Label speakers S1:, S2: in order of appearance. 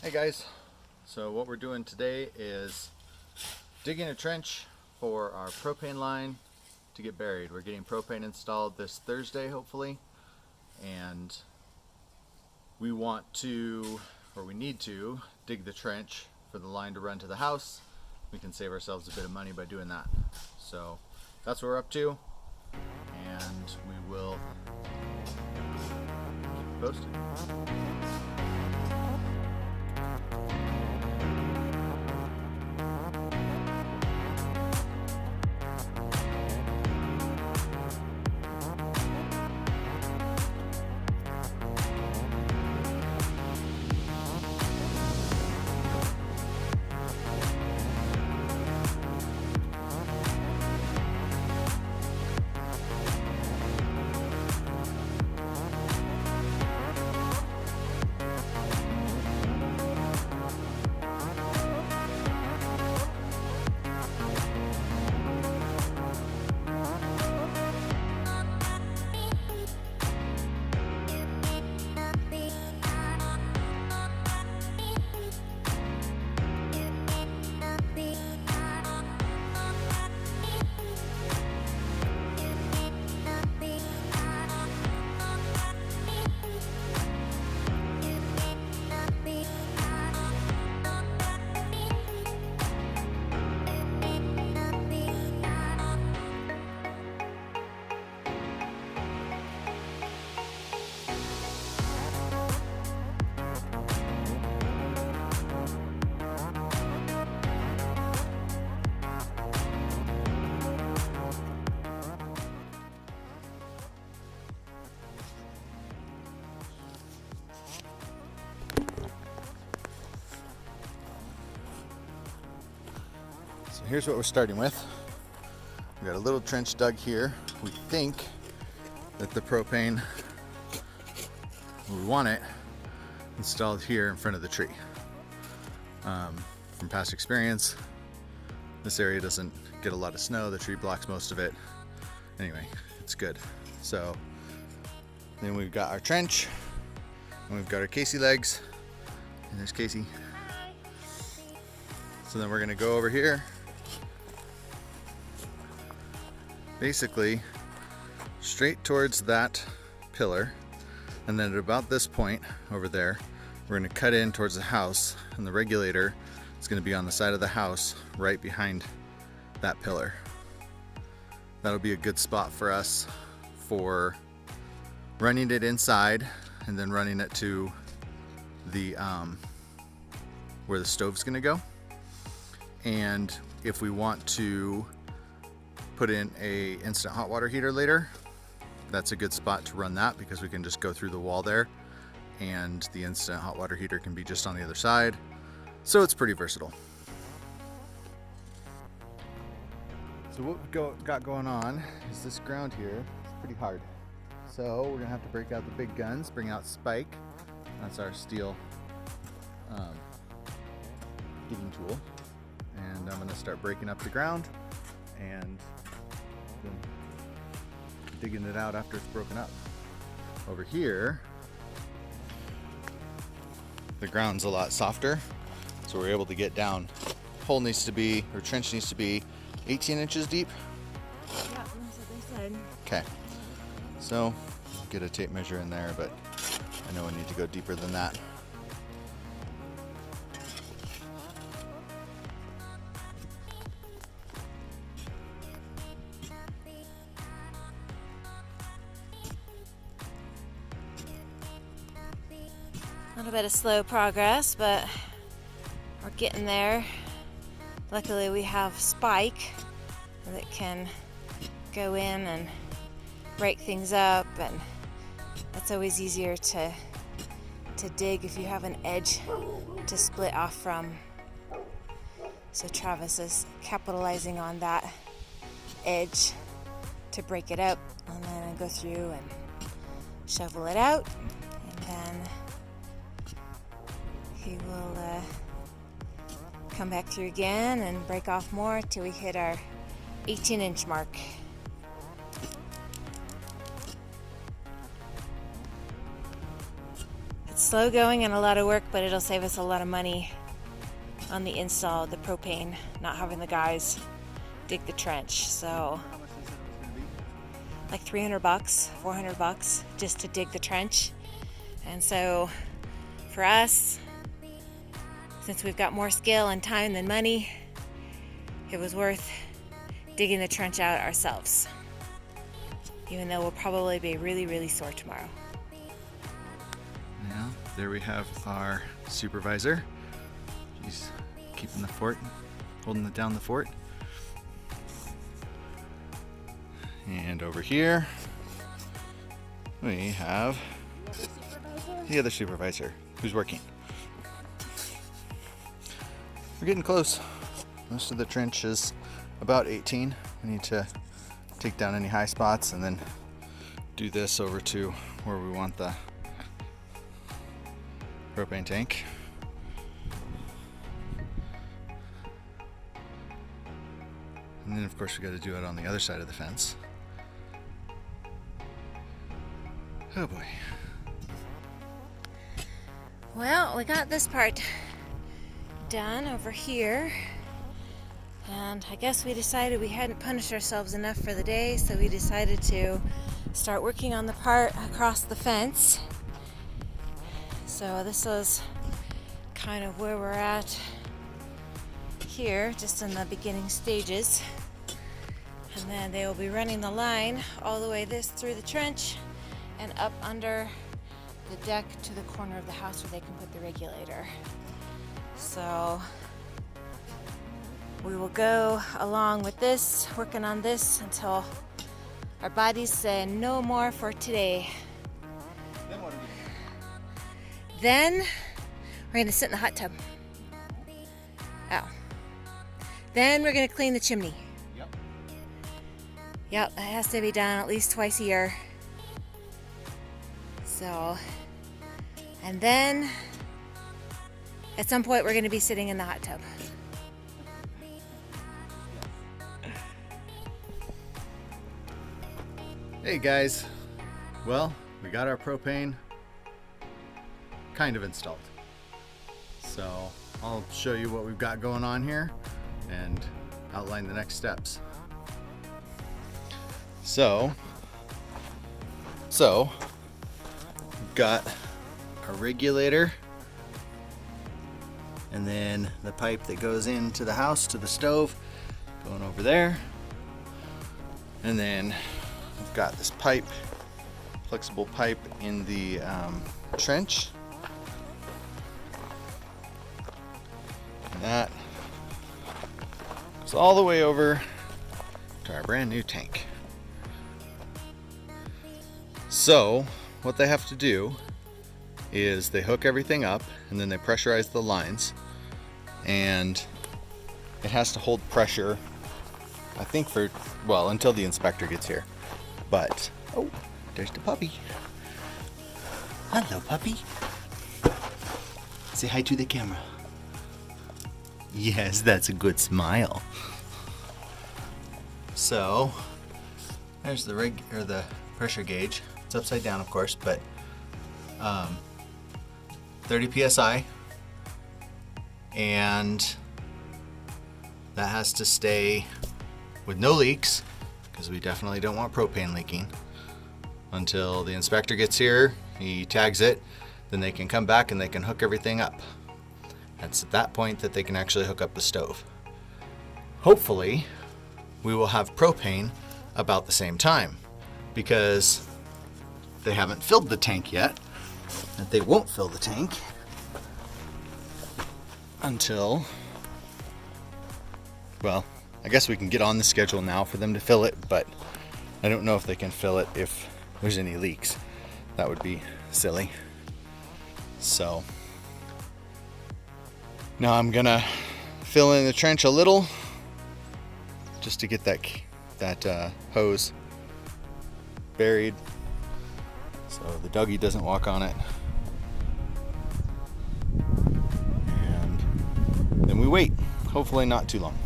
S1: Hey guys, so what we're doing today is digging a trench for our propane line to get buried. We're getting propane installed this Thursday hopefully, and we want to, or we need to, dig the trench for the line to run to the house. We can save ourselves a bit of money by doing that. So that's what we're up to, and we will keep you posted. So here's what we're starting with. We got a little trench dug here. We think that the propane, we want it installed here in front of the tree. From past experience, this area doesn't get a lot of snow. The tree blocks most of it. Anyway, it's good. So then we've got our trench, and we've got our Casey legs, and there's Casey. So then we're gonna go over here, basically straight towards that pillar, and then at about this point over there, we're going to cut in towards the house, and the regulator is going to be on the side of the house right behind that pillar. That'll be a good spot for us for running it inside and then running it to the where the stove's going to go. And if we want to put in a instant hot water heater later, that's a good spot to run that, because we can just go through the wall there and the instant hot water heater can be just on the other side. So it's pretty versatile. So what we've got going on is this ground here is pretty hard. So we're gonna have to break out the big guns, bring out Spike. That's our steel digging tool. And I'm gonna start breaking up the ground and then digging it out after it's broken up. Over here, the ground's a lot softer, so we're able to get down. Hole needs to be, or trench needs to be 18 inches deep.
S2: Yeah, that's what they said.
S1: Okay, so get a tape measure in there, but I know we need to go deeper than that.
S2: A little bit of slow progress, but we're getting there. Luckily we have Spike that can go in and break things up, and that's always easier to dig if you have an edge to split off from. So Travis is capitalizing on that edge to break it up, and then go through and shovel it out, and then he will come back through again and break off more till we hit our 18-inch mark. slow going and a lot of work, but it'll save us a lot of money on the install of the propane, not having the guys dig the trench. So like $300, $400 just to dig the trench. And so for us, since we've got more skill and time than money, it was worth digging the trench out ourselves, even though we'll probably be really, really sore tomorrow.
S1: Now, there we have our supervisor. She's keeping the fort, holding it down the fort. And over here, we have the other supervisor who's working. We're getting close. Most of the trench is about 18. We need to take down any high spots and then do this over to where we want the propane tank. And then of course we got to do it on the other side of the fence. Oh boy.
S2: Well, we got this part done over here, and I guess we decided we hadn't punished ourselves enough for the day, so we decided to start working on the part across the fence. So this was kind of where we're at here, just in the beginning stages. And then they will be running the line all the way through the trench and up under the deck to the corner of the house where they can put the regulator. So we will go along with this, working on this until our bodies say no more for today. Then we're going to sit in the hot tub. Oh. Then we're going to clean the chimney. Yep, that has to be done at least twice a year. So, and then at some point we're going to be sitting in the hot tub.
S1: Hey guys, well, we got our propane kind of installed. So I'll show you what we've got going on here and outline the next steps. So we've got a regulator and then the pipe that goes into the house to the stove going over there. And then we've got this pipe, flexible pipe in the trench. And that goes all the way over to our brand new tank. So what they have to do is they hook everything up and then they pressurize the lines, and it has to hold pressure, I think, for, well, until the inspector gets here. But, oh, there's the puppy. Hello, puppy. Say hi to the camera. Yes, that's a good smile. So, there's the the pressure gauge. It's upside down, of course, but 30 psi, and that has to stay with no leaks, because we definitely don't want propane leaking, until the inspector gets here. He tags it, then they can come back and they can hook everything up. It's at that point that they can actually hook up the stove. Hopefully we will have propane about the same time, because they haven't filled the tank yet, and they won't fill the tank until, well, I guess we can get on the schedule now for them to fill it, but I don't know if they can fill it if there's any leaks. That would be silly. So now I'm gonna fill in the trench a little just to get that hose buried so the doggy doesn't walk on it. And then we wait, hopefully not too long.